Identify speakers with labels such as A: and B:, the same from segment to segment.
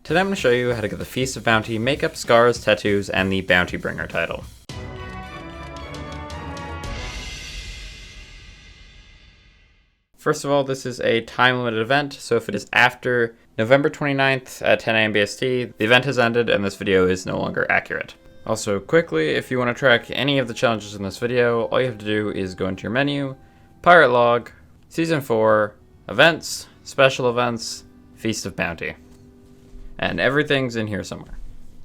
A: Today I'm going to show you how to get the Feast of Bounty makeup, scars, tattoos, and the Bounty Bringer title. First of all, this is a time-limited event, so if it is after November 29th at 10 a.m. BST, the event has ended and this video is no longer accurate. Also, quickly, if you want to track any of the challenges in this video, all you have to do is go into your menu, Pirate Log, Season 4, Events, Special Events, Feast of Bounty. And everything's in here somewhere.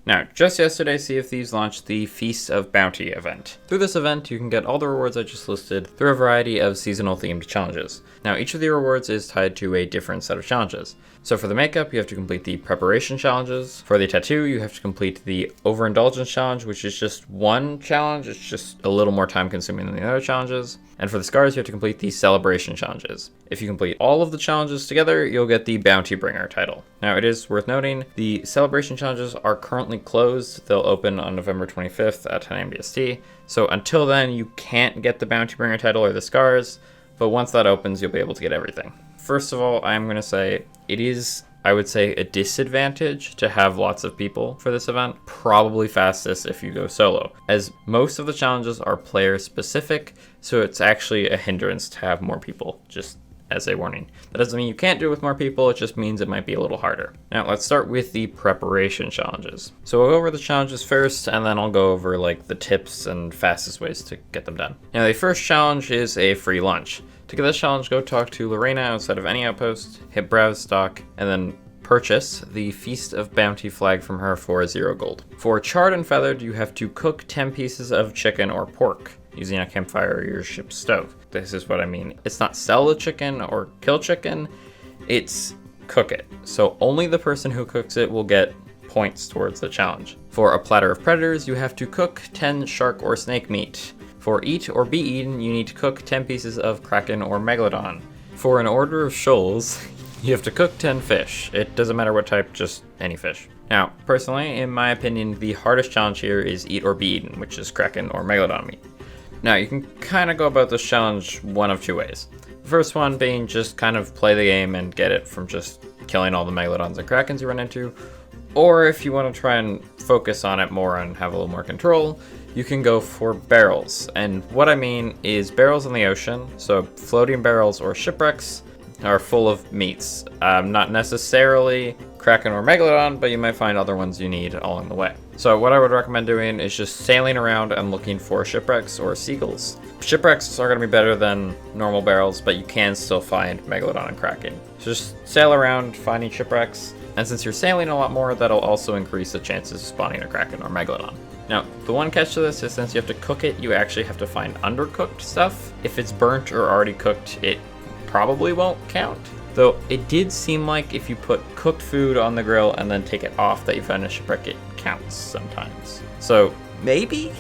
A: Now, just yesterday, Sea of Thieves launched the Feast of Bounty event. Through this event, you can get all the rewards I just listed through a variety of seasonal themed challenges. Now, each of the rewards is tied to a different set of challenges. So for the makeup, you have to complete the preparation challenges. For the tattoo, you have to complete the Overindulgence challenge, which is just one challenge. It's just a little more time consuming than the other challenges. And for the scars, you have to complete the celebration challenges. If you complete all of the challenges together, you'll get the Bounty Bringer title. Now, it is worth noting, the celebration challenges are currently closed. They'll open on November 25th at 10 a.m. BST. So until then, you can't get the Bounty Bringer title or the scars, but once that opens, you'll be able to get everything. First of all, I'm going to say it is, I would say, a disadvantage to have lots of people for this event. Probably fastest if you go solo, as most of the challenges are player specific, so it's actually a hindrance to have more people, just as a warning. That doesn't mean you can't do it with more people, it just means it might be a little harder. Now let's start with the preparation challenges. So we'll go over the challenges first, and then I'll go over like the tips and fastest ways to get them done. Now the first challenge is a free lunch. To get this challenge, go talk to Lorena outside of any outpost, hit browse stock, and then purchase the Feast of Bounty flag from her for 0 gold. For charred and feathered, you have to cook 10 pieces of chicken or pork using a campfire or your ship's stove. This is what I mean. It's not sell the chicken or kill chicken, it's cook it. So only the person who cooks it will get points towards the challenge. For a platter of predators, you have to cook 10 shark or snake meat. For eat or be eaten, you need to cook 10 pieces of kraken or megalodon. For an order of shoals, you have to cook 10 fish. It doesn't matter what type, just any fish. Now, personally, in my opinion, the hardest challenge here is eat or be eaten, which is kraken or megalodon meat. Now, you can kind of go about this challenge one of two ways. The first one being just kind of play the game and get it from just killing all the megalodons and krakens you run into. Or if you want to try and focus on it more and have a little more control, you can go for barrels. And what I mean is barrels in the ocean, so floating barrels or shipwrecks, are full of meats. Not necessarily kraken or megalodon, but you might find other ones you need along the way. So what I would recommend doing is just sailing around and looking for shipwrecks or seagulls. Shipwrecks are going to be better than normal barrels, but you can still find megalodon and kraken. So just sail around finding shipwrecks, and since you're sailing a lot more, that'll also increase the chances of spawning a kraken or megalodon. Now, the one catch to this is since you have to cook it, you actually have to find undercooked stuff. If it's burnt or already cooked, it probably won't count. Though it did seem like if you put cooked food on the grill and then take it off that you found a shipwreck, it counts sometimes. So maybe?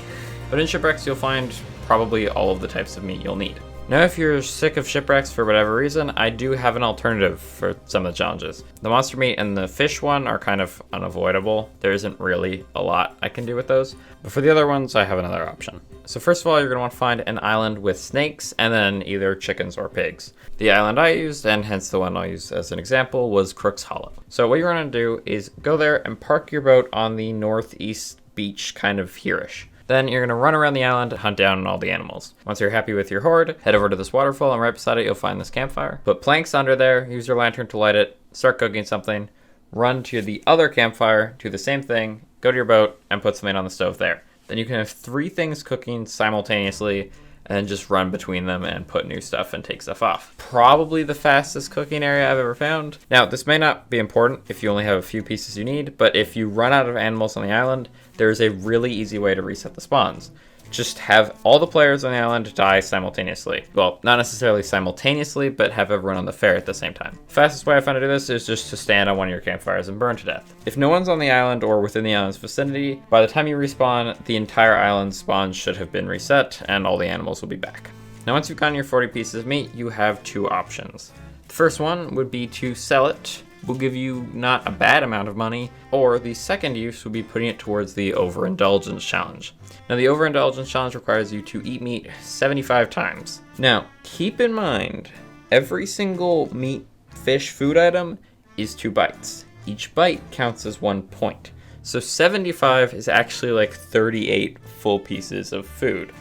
A: But in shipwrecks, you'll find probably all of the types of meat you'll need. Now, if you're sick of shipwrecks for whatever reason, I do have an alternative for some of the challenges. The monster meat and the fish one are kind of unavoidable. There isn't really a lot I can do with those. But for the other ones, I have another option. So first of all, you're going to want to find an island with snakes and then either chickens or pigs. The island I used, and hence the one I'll use as an example, was Crook's Hollow. So what you're going to do is go there and park your boat on the northeast beach, kind of here-ish. Then you're going to run around the island and hunt down all the animals. Once you're happy with your horde, head over to this waterfall, and right beside it you'll find this campfire. Put planks under there, use your lantern to light it, start cooking something, run to the other campfire, do the same thing, go to your boat, and put something on the stove there. Then you can have 3 things cooking simultaneously, and then just run between them and put new stuff and take stuff off. Probably the fastest cooking area I've ever found. Now, this may not be important if you only have a few pieces you need, but if you run out of animals on the island, there's a really easy way to reset the spawns. Just have all the players on the island die simultaneously. Well, not necessarily simultaneously, but have everyone on the fair at the same time. The fastest way I found to do this is just to stand on one of your campfires and burn to death. If no one's on the island or within the island's vicinity, by the time you respawn, the entire island's spawns should have been reset and all the animals will be back. Now, once you've gotten your 40 pieces of meat, you have 2 options. The first one would be to sell it. Will give you not a bad amount of money, or the second use would be putting it towards the Overindulgence challenge. Now, the Overindulgence challenge requires you to eat meat 75 times. Now, keep in mind, every single meat, fish, food item is 2 bites. each bite counts as 1 point. So 75 is actually like 38 full pieces of food.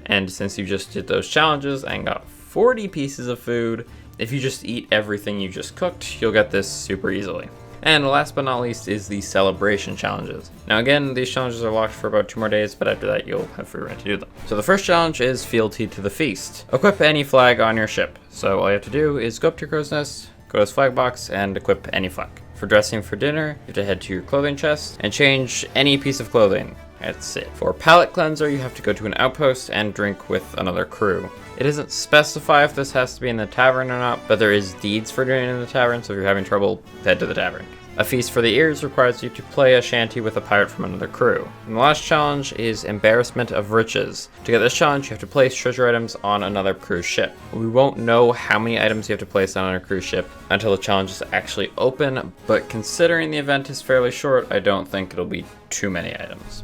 A: And since you just did those challenges and got 40 pieces of food, if you just eat everything you just cooked, you'll get this super easily. And last but not least is the celebration challenges. Now again, these challenges are locked for about 2 more days, but after that you'll have free reign to do them. So the first challenge is fealty to the feast. Equip any flag on your ship. So all you have to do is go up to your crow's nest, go to this flag box, and equip any flag. For dressing for dinner, you have to head to your clothing chest and change any piece of clothing. That's it. For palate cleanser, you have to go to an outpost and drink with another crew. It doesn't specify if this has to be in the tavern or not, but there is deeds for doing it in the tavern, so if you're having trouble, head to the tavern. A feast for the ears requires you to play a shanty with a pirate from another crew. And the last challenge is embarrassment of riches. To get this challenge, you have to place treasure items on another cruise ship. We won't know how many items you have to place on a cruise ship until the challenge is actually open, but considering the event is fairly short, I don't think it'll be too many items.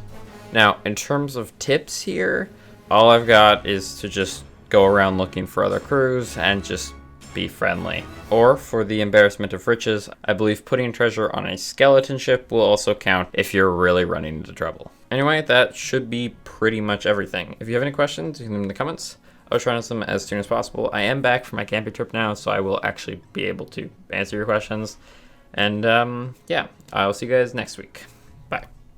A: Now, in terms of tips here, all I've got is to just go around looking for other crews and just be friendly. Or for the embarrassment of riches, I believe putting treasure on a skeleton ship will also count if you're really running into trouble. Anyway, that should be pretty much everything. If you have any questions, you can leave them in the comments. I'll try to answer them as soon as possible. I am back from my camping trip now, so I will actually be able to answer your questions. And yeah, I'll see you guys next week. Bye.